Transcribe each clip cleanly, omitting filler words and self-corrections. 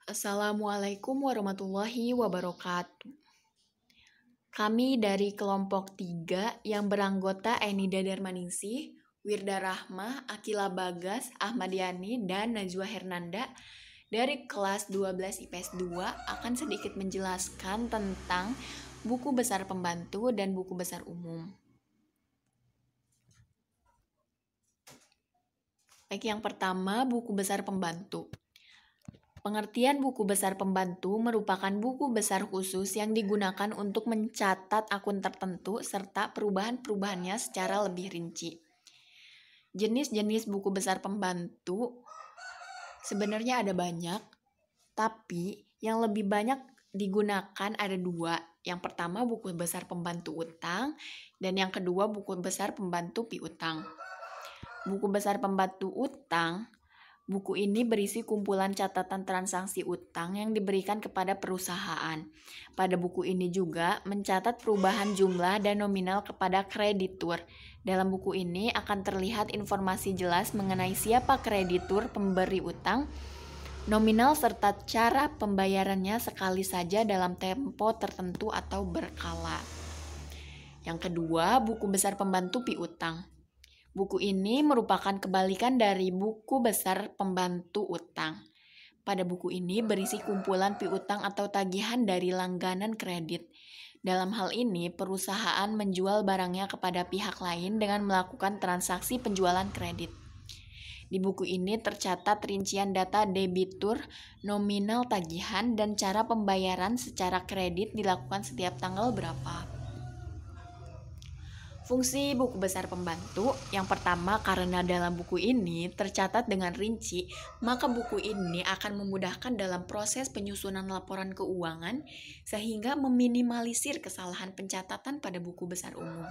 Assalamualaikum warahmatullahi wabarakatuh. Kami dari kelompok 3 yang beranggota Enida Darmaningsih, Wirda Rahmah, Akila Bagas, Ahmad Yani, dan Najwa Hernanda dari kelas 12 IPS 2 akan sedikit menjelaskan tentang buku besar pembantu dan buku besar umum. Baik, yang pertama buku besar pembantu. Pengertian buku besar pembantu merupakan buku besar khusus yang digunakan untuk mencatat akun tertentu serta perubahan-perubahannya secara lebih rinci. Jenis-jenis buku besar pembantu sebenarnya ada banyak, tapi yang lebih banyak digunakan ada 2. Yang pertama buku besar pembantu utang, dan yang kedua buku besar pembantu piutang. Buku besar pembantu utang, buku ini berisi kumpulan catatan transaksi utang yang diberikan kepada perusahaan. Pada buku ini juga mencatat perubahan jumlah dan nominal kepada kreditur. Dalam buku ini akan terlihat informasi jelas mengenai siapa kreditur pemberi utang, nominal serta cara pembayarannya sekali saja dalam tempo tertentu atau berkala. Yang kedua, buku besar pembantu piutang. Buku ini merupakan kebalikan dari buku besar pembantu utang. Pada buku ini berisi kumpulan piutang atau tagihan dari langganan kredit. Dalam hal ini, perusahaan menjual barangnya kepada pihak lain dengan melakukan transaksi penjualan kredit. Di buku ini tercatat rincian data debitur, nominal tagihan, dan cara pembayaran secara kredit dilakukan setiap tanggal berapa. Fungsi buku besar pembantu, yang pertama karena dalam buku ini tercatat dengan rinci, maka buku ini akan memudahkan dalam proses penyusunan laporan keuangan sehingga meminimalisir kesalahan pencatatan pada buku besar umum.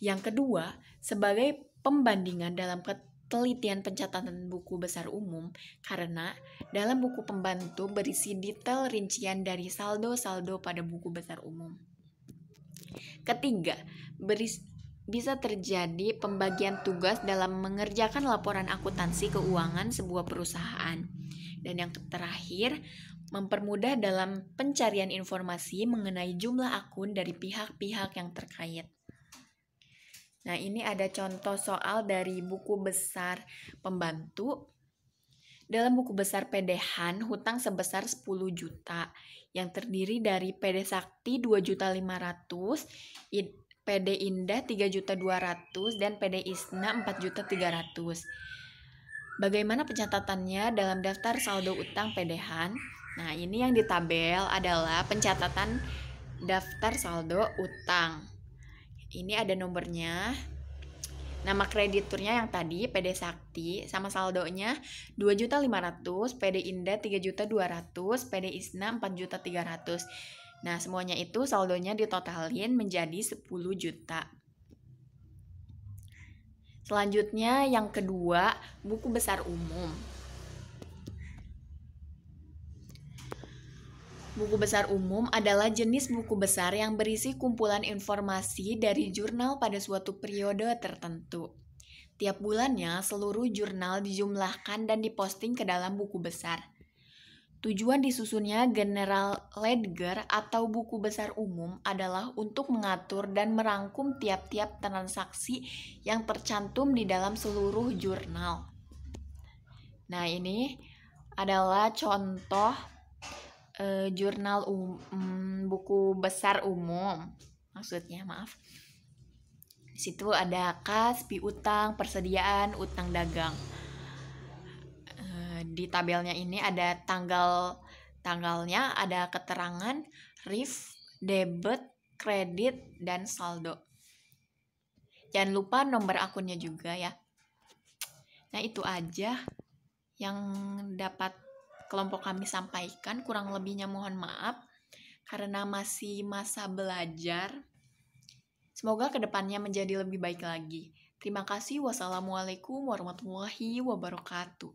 Yang kedua, sebagai pembandingan dalam telitian pencatatan buku besar umum, karena dalam buku pembantu berisi detail rincian dari saldo-saldo pada buku besar umum. Ketiga, bisa terjadi pembagian tugas dalam mengerjakan laporan akuntansi keuangan sebuah perusahaan. Dan yang terakhir, mempermudah dalam pencarian informasi mengenai jumlah akun dari pihak-pihak yang terkait. Nah, ini ada contoh soal dari buku besar pembantu. Dalam buku besar PD-Han, hutang sebesar 10 juta yang terdiri dari PD Sakti 2.500.000, PD Indah 3.200.000, dan PD Isna 4.300.000. Bagaimana pencatatannya dalam daftar saldo utang PD-Han? Nah, ini yang di tabel adalah pencatatan daftar saldo utang. Ini ada nomornya. Nama krediturnya yang tadi PD Sakti sama saldonya 2.500.000, PD Indah 3.200.000, PD Isna 4.300.000. Nah, semuanya itu saldonya ditotalin menjadi 10 juta. Selanjutnya yang kedua, buku besar umum. Buku besar umum adalah jenis buku besar yang berisi kumpulan informasi dari jurnal pada suatu periode tertentu. Tiap bulannya, seluruh jurnal dijumlahkan dan diposting ke dalam buku besar. Tujuan disusunnya General Ledger atau buku besar umum adalah untuk mengatur dan merangkum tiap-tiap transaksi yang tercantum di dalam seluruh jurnal. Nah, ini adalah contoh jurnal buku besar umum. Maksudnya, maaf. Di situ ada kas, piutang, persediaan, utang dagang. Di tabelnya ini ada tanggalnya, ada keterangan, RIF, debit, kredit, dan saldo. Jangan lupa nomor akunnya juga ya. Nah, itu aja yang dapat kelompok kami sampaikan. Kurang lebihnya mohon maaf karena masih masa belajar. Semoga kedepannya menjadi lebih baik lagi. Terima kasih. Wassalamualaikum warahmatullahi wabarakatuh.